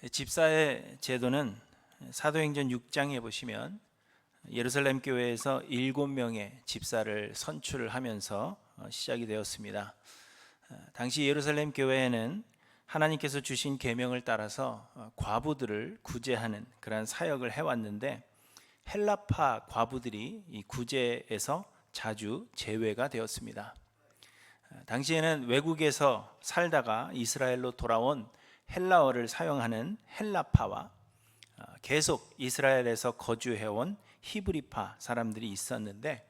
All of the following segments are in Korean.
집사의 제도는 사도행전 6장에 보시면 예루살렘 교회에서 7명의 집사를 선출하면서 시작이 되었습니다. 당시 예루살렘 교회에는 하나님께서 주신 계명을 따라서 과부들을 구제하는 그러한 사역을 해왔는데, 헬라파 과부들이 이 구제에서 자주 제외가 되었습니다. 당시에는 외국에서 살다가 이스라엘로 돌아온 헬라어를 사용하는 헬라파와 계속 이스라엘에서 거주해온 히브리파 사람들이 있었는데,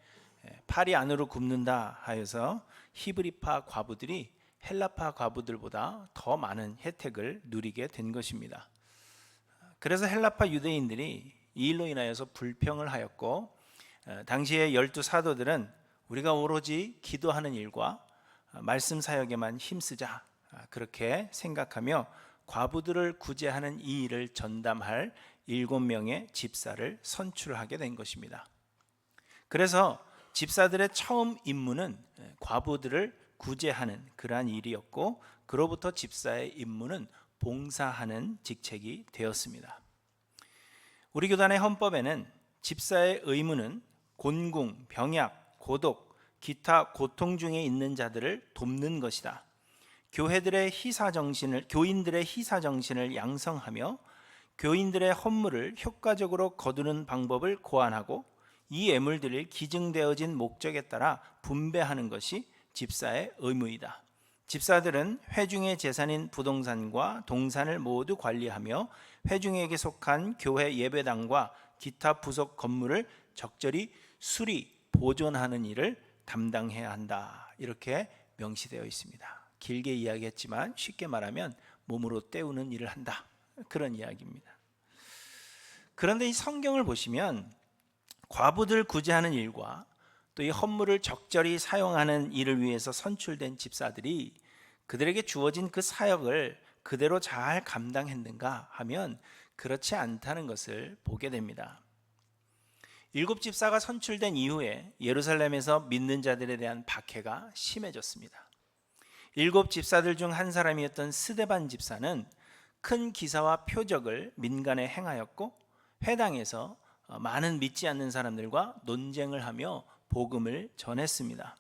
팔이 안으로 굽는다 하여서 히브리파 과부들이 헬라파 과부들보다 더 많은 혜택을 누리게 된 것입니다. 그래서 헬라파 유대인들이 이 일로 인하여서 불평을 하였고, 당시의 12 사도들은 우리가 오로지 기도하는 일과 말씀 사역에만 힘쓰자, 그렇게 생각하며 과부들을 구제하는 이 일을 전담할 7명의 집사를 선출하게 된 것입니다. 그래서 집사들의 처음 임무는 과부들을 구제하는 그러한 일이었고, 그로부터 집사의 임무는 봉사하는 직책이 되었습니다. 우리 교단의 헌법에는 집사의 의무는 곤궁, 병약, 고독, 기타 고통 중에 있는 자들을 돕는 것이다. 교인들의 희사정신을 양성하며 교인들의 헌물을 효과적으로 거두는 방법을 고안하고, 이 예물들을 기증되어진 목적에 따라 분배하는 것이 집사의 의무이다. 집사들은 회중의 재산인 부동산과 동산을 모두 관리하며 회중에게 속한 교회 예배당과 기타 부속 건물을 적절히 수리, 보존하는 일을 담당해야 한다. 이렇게 명시되어 있습니다. 길게 이야기했지만 쉽게 말하면 몸으로 때우는 일을 한다, 그런 이야기입니다. 그런데 이 성경을 보시면 과부들 구제하는 일과 또 이 헌물을 적절히 사용하는 일을 위해서 선출된 집사들이 그들에게 주어진 그 사역을 그대로 잘 감당했는가 하면 그렇지 않다는 것을 보게 됩니다. 7 집사가 선출된 이후에 예루살렘에서 믿는 자들에 대한 박해가 심해졌습니다. 7 집사들 중 한 사람이었던 스데반 집사는 큰 기사와 표적을 민간에 행하였고, 회당에서 많은 믿지 않는 사람들과 논쟁을 하며 복음을 전했습니다.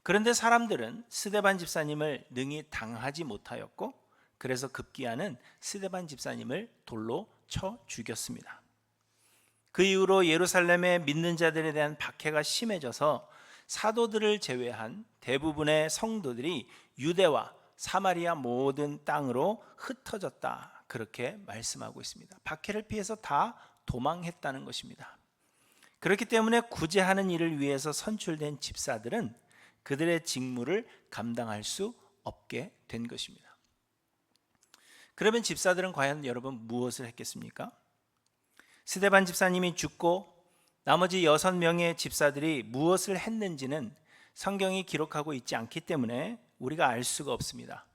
그런데 사람들은 스데반 집사님을 능히 당하지 못하였고, 그래서 급기야는 스데반 집사님을 돌로 쳐 죽였습니다. 그 이후로 예루살렘의 믿는 자들에 대한 박해가 심해져서 사도들을 제외한 대부분의 성도들이 유대와 사마리아 모든 땅으로 흩어졌다, 그렇게 말씀하고 있습니다. 박해를 피해서 다 도망했다는 것입니다. 그렇기 때문에 구제하는 일을 위해서 선출된 집사들은 그들의 직무를 감당할 수 없게 된 것입니다. 그러면 집사들은 과연 여러분 무엇을 했겠습니까? 스데반 집사님이 죽고 나머지 6명의 집사들이 무엇을 했는지는 성경이 기록하고 있지 않기 때문에 우리가 알 수가 없습니다.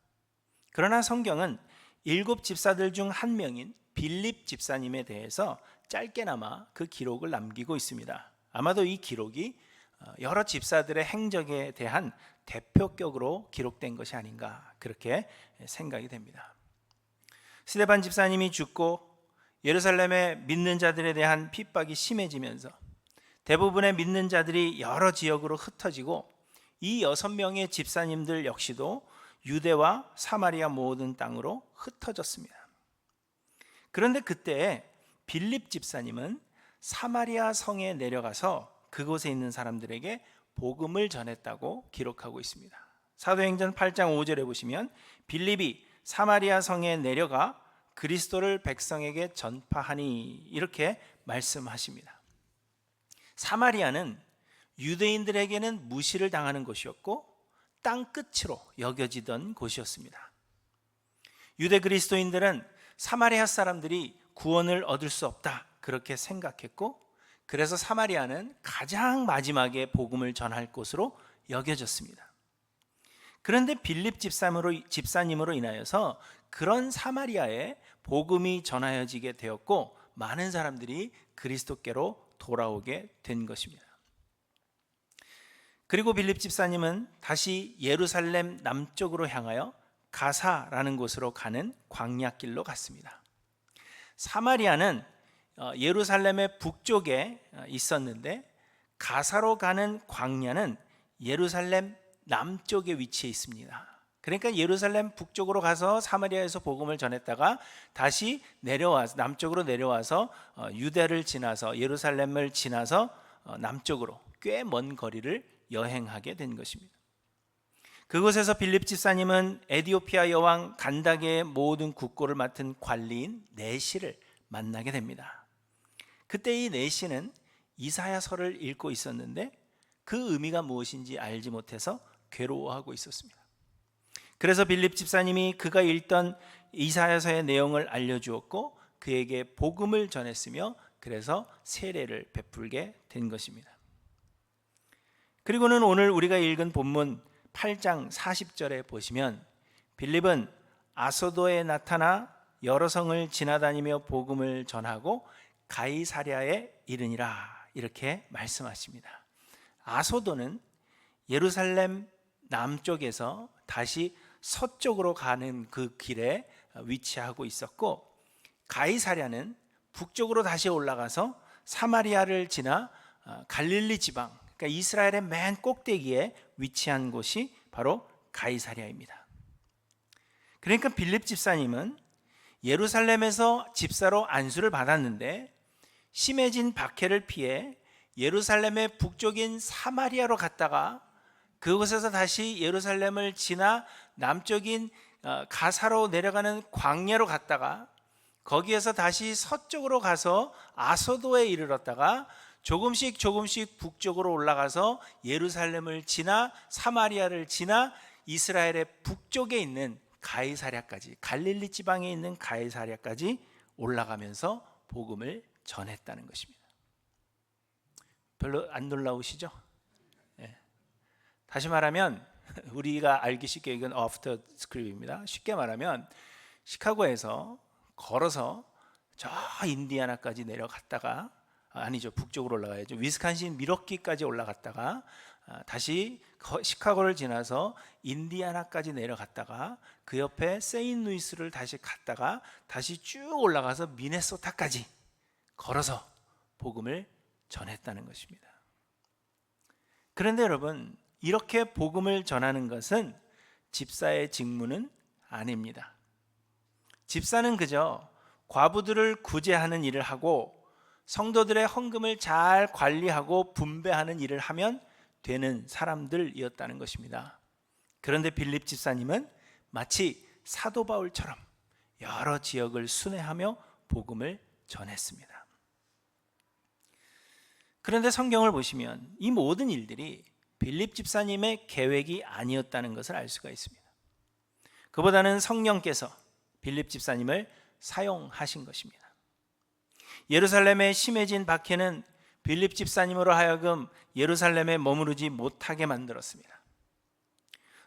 그러나 성경은 7 집사들 중 한 명인 빌립 집사님에 대해서 짧게나마 그 기록을 남기고 있습니다. 아마도 이 기록이 여러 집사들의 행적에 대한 대표격으로 기록된 것이 아닌가, 그렇게 생각이 됩니다. 스데반 집사님이 죽고 예루살렘의 믿는 자들에 대한 핍박이 심해지면서 대부분의 믿는 자들이 여러 지역으로 흩어지고, 이 6명의 집사님들 역시도 유대와 사마리아 모든 땅으로 흩어졌습니다. 그런데 그때 빌립 집사님은 사마리아 성에 내려가서 그곳에 있는 사람들에게 복음을 전했다고 기록하고 있습니다. 사도행전 8장 5절에 보시면 빌립이 사마리아 성에 내려가 그리스도를 백성에게 전파하니, 이렇게 말씀하십니다. 사마리아는 유대인들에게는 무시를 당하는 곳이었고 땅끝으로 여겨지던 곳이었습니다. 유대 그리스도인들은 사마리아 사람들이 구원을 얻을 수 없다, 그렇게 생각했고, 그래서 사마리아는 가장 마지막에 복음을 전할 곳으로 여겨졌습니다. 그런데 빌립 집사님으로 인하여서 그런 사마리아에 복음이 전하여지게 되었고, 많은 사람들이 그리스도께로 돌아오게 된 것입니다. 그리고 빌립 집사님은 다시 예루살렘 남쪽으로 향하여 가사라는 곳으로 가는 광야길로 갔습니다. 사마리아는 예루살렘의 북쪽에 있었는데 가사로 가는 광야는 예루살렘 남쪽에 위치해 있습니다. 그러니까 예루살렘 북쪽으로 가서 사마리아에서 복음을 전했다가 다시 내려와서 남쪽으로 내려와서 유대를 지나서 예루살렘을 지나서 남쪽으로 꽤 먼 거리를 여행하게 된 것입니다. 그곳에서 빌립 집사님은 에디오피아 여왕 간다게의 모든 국고를 맡은 관리인 내시를 만나게 됩니다. 그때 이 내시는 이사야서를 읽고 있었는데 그 의미가 무엇인지 알지 못해서 괴로워하고 있었습니다. 그래서 빌립 집사님이 그가 읽던 이사야서의 내용을 알려주었고 그에게 복음을 전했으며 그래서 세례를 베풀게 된 것입니다. 그리고는 오늘 우리가 읽은 본문 8장 40절에 보시면 빌립은 아소도에 나타나 여러 성을 지나다니며 복음을 전하고 가이사랴에 이르니라 이렇게 말씀하십니다. 아소도는 예루살렘 남쪽에서 다시 서쪽으로 가는 그 길에 위치하고 있었고 가이사랴는 북쪽으로 다시 올라가서 사마리아를 지나 갈릴리 지방, 그러니까 이스라엘의 맨 꼭대기에 위치한 곳이 바로 가이사랴입니다. 그러니까 빌립 집사님은 예루살렘에서 집사로 안수를 받았는데 심해진 박해를 피해 예루살렘의 북쪽인 사마리아로 갔다가 그곳에서 다시 예루살렘을 지나 남쪽인 가사로 내려가는 광야로 갔다가 거기에서 다시 서쪽으로 가서 아소도에 이르렀다가 조금씩 북쪽으로 올라가서 예루살렘을 지나 사마리아를 지나 이스라엘의 북쪽에 있는 가이사랴까지, 갈릴리 지방에 있는 가이사랴까지 올라가면서 복음을 전했다는 것입니다. 별로 안 놀라우시죠? 네. 다시 말하면 우리가 알기 쉽게 이건 애프터 스크립입니다. 쉽게 말하면 시카고에서 걸어서 저 인디애나까지 내려갔다가 아니죠, 북쪽으로 올라가야죠. 위스콘신 미러키까지 올라갔다가 다시 시카고를 지나서 인디애나까지 내려갔다가 그 옆에 세인루이스를 다시 갔다가 다시 쭉 올라가서 미네소타까지 걸어서 복음을 전했다는 것입니다. 그런데 여러분, 이렇게 복음을 전하는 것은 집사의 직무는 아닙니다. 집사는 그저 과부들을 구제하는 일을 하고 성도들의 헌금을 잘 관리하고 분배하는 일을 하면 되는 사람들이었다는 것입니다. 그런데 빌립 집사님은 마치 사도 바울처럼 여러 지역을 순회하며 복음을 전했습니다. 그런데 성경을 보시면 이 모든 일들이 빌립 집사님의 계획이 아니었다는 것을 알 수가 있습니다. 그보다는 성령께서 빌립 집사님을 사용하신 것입니다. 예루살렘에 심해진 박해는 빌립 집사님으로 하여금 예루살렘에 머무르지 못하게 만들었습니다.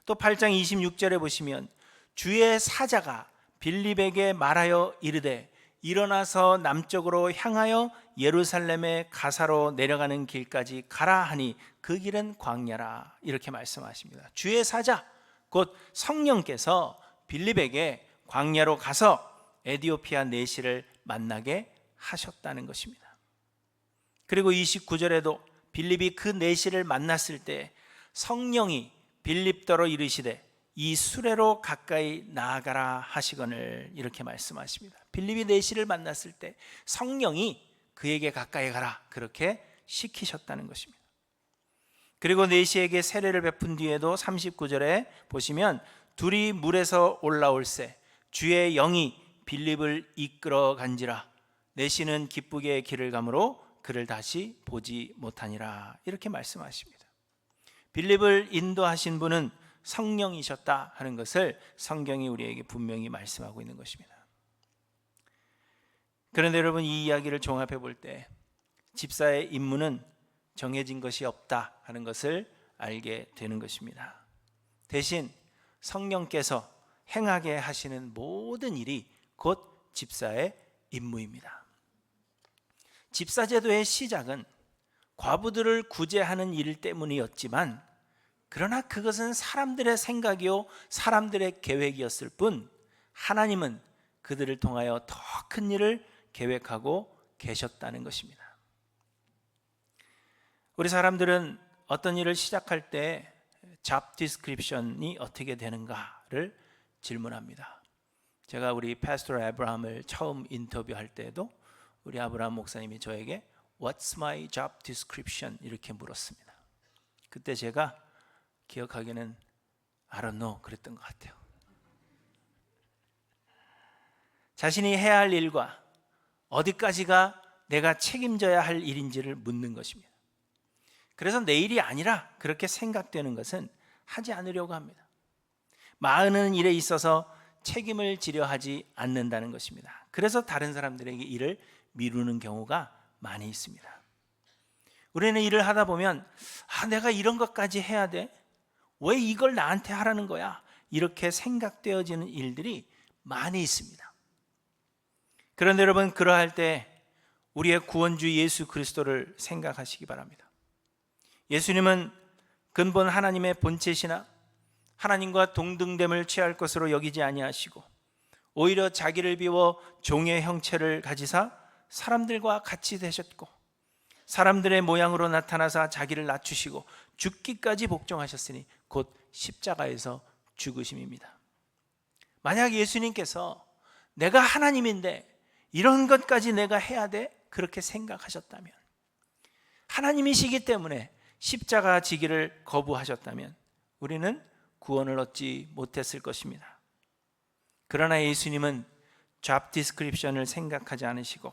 또 8장 26절에 보시면 주의 사자가 빌립에게 말하여 이르되 일어나서 남쪽으로 향하여 예루살렘의 가사로 내려가는 길까지 가라 하니 그 길은 광야라 이렇게 말씀하십니다. 주의 사자 곧 성령께서 빌립에게 광야로 가서 에디오피아 내시를 만나게 하셨다는 것입니다. 그리고 29절에도 빌립이 그 내시를 만났을 때 성령이 빌립더러 이르시되 이 수레로 가까이 나아가라 하시거늘 이렇게 말씀하십니다. 빌립이 내시를 만났을 때 성령이 그에게 가까이 가라 그렇게 시키셨다는 것입니다. 그리고 내시에게 세례를 베푼 뒤에도 39절에 보시면 둘이 물에서 올라올새 주의 영이 빌립을 이끌어 간지라 내시는 기쁘게 길을 가므로 그를 다시 보지 못하니라 이렇게 말씀하십니다. 빌립을 인도하신 분은 성령이셨다 하는 것을 성경이 우리에게 분명히 말씀하고 있는 것입니다. 그런데 여러분, 이 이야기를 종합해 볼 때 집사의 임무는 정해진 것이 없다 하는 것을 알게 되는 것입니다. 대신 성령께서 행하게 하시는 모든 일이 곧 집사의 임무입니다. 집사제도의 시작은 과부들을 구제하는 일 때문이었지만 그러나 그것은 사람들의 생각이요 사람들의 계획이었을 뿐 하나님은 그들을 통하여 더 큰 일을 계획하고 계셨다는 것입니다. 우리 사람들은 어떤 일을 시작할 때 job description이 어떻게 되는가를 질문합니다. 제가 우리 파스토 아브라함을 처음 인터뷰할 때도 우리 아브라함 목사님이 저에게 What's my job description? 이렇게 물었습니다. 그때 제가 기억하기에는 I don't know 그랬던 것 같아요. 자신이 해야 할 일과 어디까지가 내가 책임져야 할 일인지를 묻는 것입니다. 그래서 내 일이 아니라 그렇게 생각되는 것은 하지 않으려고 합니다. 많은 일에 있어서 책임을 지려 하지 않는다는 것입니다. 그래서 다른 사람들에게 일을 미루는 경우가 많이 있습니다. 우리는 일을 하다 보면 내가 이런 것까지 해야 돼? 왜 이걸 나한테 하라는 거야? 이렇게 생각되어지는 일들이 많이 있습니다. 그런데 여러분, 그러할 때 우리의 구원주 예수 그리스도를 생각하시기 바랍니다. 예수님은 근본 하나님의 본체시나 하나님과 동등됨을 취할 것으로 여기지 아니하시고 오히려 자기를 비워 종의 형체를 가지사 사람들과 같이 되셨고 사람들의 모양으로 나타나사 자기를 낮추시고 죽기까지 복종하셨으니 곧 십자가에서 죽으심입니다. 만약 예수님께서 내가 하나님인데 이런 것까지 내가 해야 돼? 그렇게 생각하셨다면, 하나님이시기 때문에 십자가 지기를 거부하셨다면 우리는 구원을 얻지 못했을 것입니다. 그러나 예수님은 job description을 생각하지 않으시고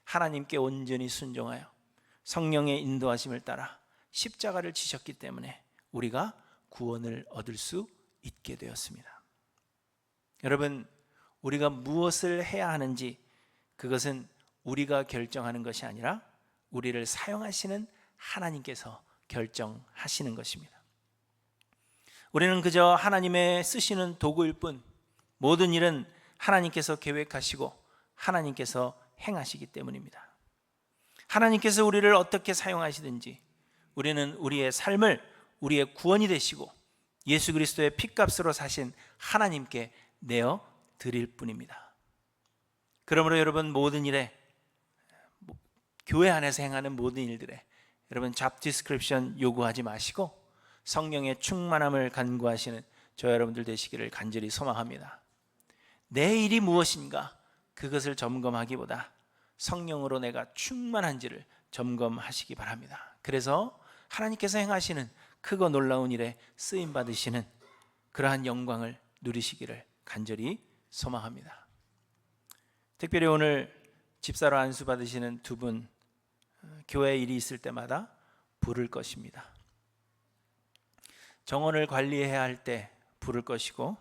하나님께 온전히 순종하여 성령의 인도하심을 따라 십자가를 지셨기 때문에 우리가 구원을 얻을 수 있게 되었습니다. 여러분, 우리가 무엇을 해야 하는지 그것은 우리가 결정하는 것이 아니라 우리를 사용하시는 하나님께서 결정하시는 것입니다. 우리는 그저 하나님의 쓰시는 도구일 뿐 모든 일은 하나님께서 계획하시고 하나님께서 행하시기 때문입니다. 하나님께서 우리를 어떻게 사용하시든지 우리는 우리의 삶을 우리의 구원이 되시고 예수 그리스도의 핏값으로 사신 하나님께 내어 드릴 뿐입니다. 그러므로 여러분, 모든 일에, 교회 안에서 행하는 모든 일들에 여러분 job description 요구하지 마시고 성령의 충만함을 간구하시는 저 여러분들 되시기를 간절히 소망합니다. 내 일이 무엇인가 그것을 점검하기보다 성령으로 내가 충만한지를 점검하시기 바랍니다. 그래서 하나님께서 행하시는 크고 놀라운 일에 쓰임 받으시는 그러한 영광을 누리시기를 간절히 소망합니다. 특별히 오늘 집사로 안수 받으시는 두 분, 교회 일이 있을 때마다 부를 것입니다. 정원을 관리해야 할 때 부를 것이고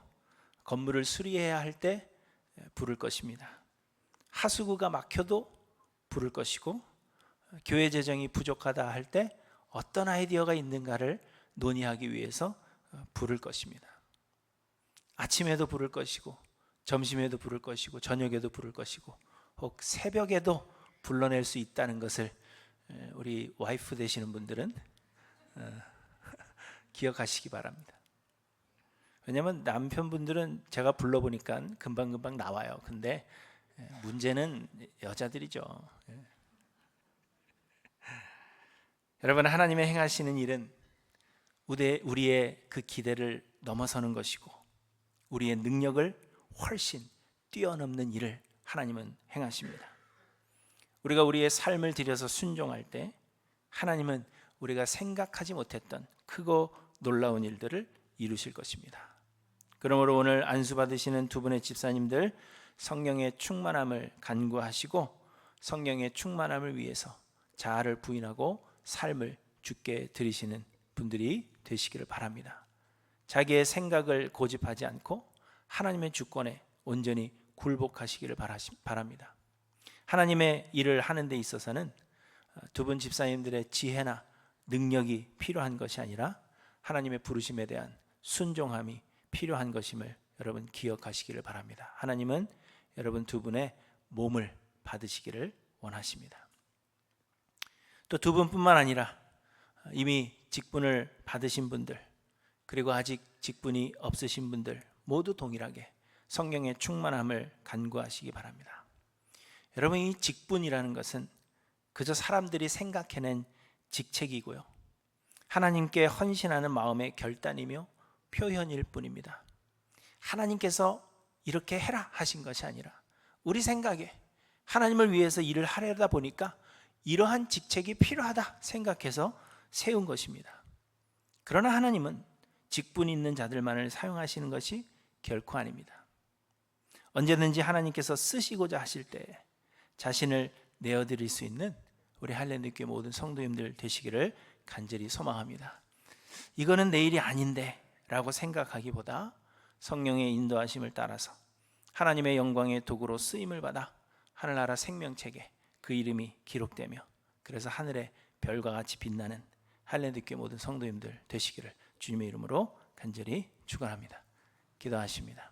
건물을 수리해야 할 때 부를 것입니다. 하수구가 막혀도 부를 것이고 교회 재정이 부족하다 할 때 어떤 아이디어가 있는가를 논의하기 위해서 부를 것입니다. 아침에도 부를 것이고 점심에도 부를 것이고 저녁에도 부를 것이고 혹 새벽에도 불러낼 수 있다는 것을 우리 와이프 되시는 분들은 기억하시기 바랍니다. 왜냐하면 남편분들은 제가 불러보니까 금방금방 나와요. 근데 문제는 여자들이죠. 여러분, 하나님의 행하시는 일은 우리의 그 기대를 넘어서는 것이고 우리의 능력을 훨씬 뛰어넘는 일을 하나님은 행하십니다. 우리가 우리의 삶을 들여서 순종할 때 하나님은 우리가 생각하지 못했던 크고 놀라운 일들을 이루실 것입니다. 그러므로 오늘 안수 받으시는 두 분의 집사님들 성령의 충만함을 간구하시고 성령의 충만함을 위해서 자아를 부인하고 삶을 주께 드리시는 분들이 되시기를 바랍니다. 자기의 생각을 고집하지 않고 하나님의 주권에 온전히 굴복하시기를 바랍니다. 하나님의 일을 하는 데 있어서는 두 분 집사님들의 지혜나 능력이 필요한 것이 아니라 하나님의 부르심에 대한 순종함이 필요한 것임을 여러분 기억하시기를 바랍니다. 하나님은 여러분 두 분의 몸을 받으시기를 원하십니다. 또 두 분뿐만 아니라 이미 직분을 받으신 분들, 그리고 아직 직분이 없으신 분들 모두 동일하게 성령의 충만함을 간구하시기 바랍니다. 여러분, 이 직분이라는 것은 그저 사람들이 생각해낸 직책이고요, 하나님께 헌신하는 마음의 결단이며 표현일 뿐입니다. 하나님께서 이렇게 해라 하신 것이 아니라 우리 생각에 하나님을 위해서 일을 하려다 보니까 이러한 직책이 필요하다 생각해서 세운 것입니다. 그러나 하나님은 직분 있는 자들만을 사용하시는 것이 결코 아닙니다. 언제든지 하나님께서 쓰시고자 하실 때 자신을 내어드릴 수 있는 우리 할렐루야 모든 성도님들 되시기를 간절히 소망합니다. 이거는 내 일이 아닌데 라고 생각하기보다 성령의 인도하심을 따라서 하나님의 영광의 도구로 쓰임을 받아 하늘나라 생명책에 그 이름이 기록되며 그래서 하늘의 별과 같이 빛나는 할렐루야 모든 성도님들 되시기를 주님의 이름으로 간절히 축원합니다. 기도하십니다.